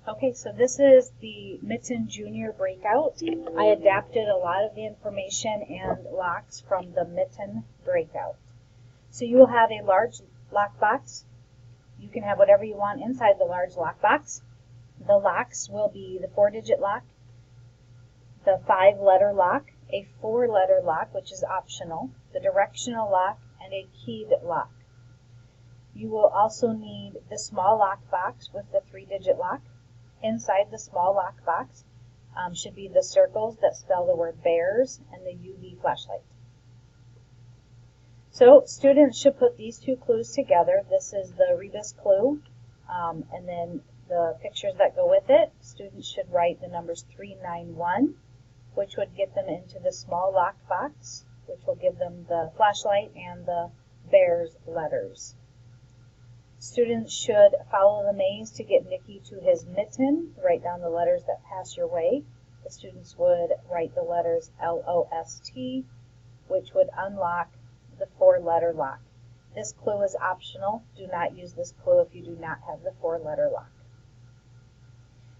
Okay, so this is the Mitten Jr. Breakout. I adapted a lot of the information and locks from the Mitten Breakout. So you will have a large lockbox. You can have whatever you want inside the large lockbox. The locks will be the 4-digit lock, the 5-letter lock, a 4-letter lock, which is optional, the directional lock, and a keyed lock. You will also need the small lockbox with the 3-digit lock. Inside the small lockbox should be the circles that spell the word bears and the UV flashlight. So students should put these two clues together. This is the rebus clue, and then the pictures that go with it. Students should write the numbers 391, which would get them into the small lockbox, which will give them the flashlight and the bears letters. Students should follow the maze to get Nicky to his mitten. Write down the letters that pass your way. The students would write the letters L-O-S-T, which would unlock the 4-letter lock. This clue is optional. Do not use this clue if you do not have the 4-letter lock.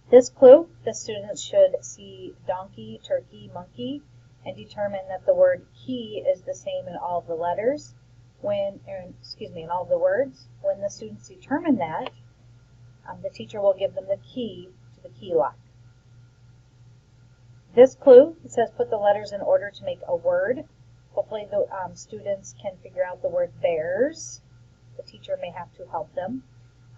This clue, the students should see donkey, turkey, monkey, and determine that the word key is the same in all of the letters. In all of the words. When the students determine that, the teacher will give them the key to the key lock. This clue, it says put the letters in order to make a word. Hopefully the students can figure out the word bears. The teacher may have to help them.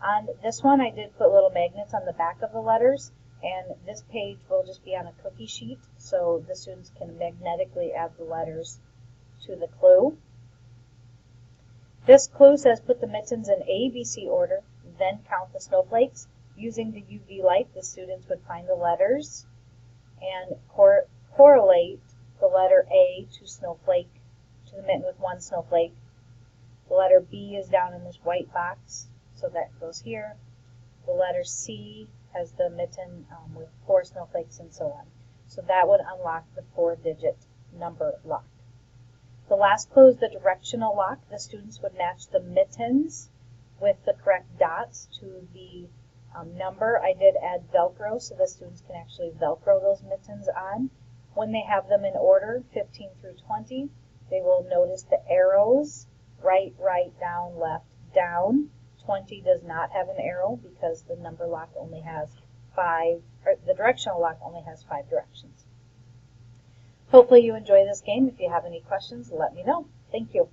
On this one, I did put little magnets on the back of the letters, and this page will just be on a cookie sheet, so the students can magnetically add the letters to the clue. This clue says put the mittens in ABC order, then count the snowflakes. Using the UV light, the students would find the letters and correlate the letter A to snowflake, to the mitten with 1 snowflake. The letter B is down in this white box, so that goes here. The letter C has the mitten with 4 snowflakes and so on. So that would unlock the 4-digit number lock. The last clue is the directional lock. The students would match the mittens with the correct dots to the number. I did add Velcro so the students can actually Velcro those mittens on. When they have them in order, 15 through 20, they will notice the arrows, right, down, left, down. 20 does not have an arrow because the number lock only has 5, or the directional lock only has 5 directions. Hopefully you enjoy this game. If you have any questions, let me know. Thank you.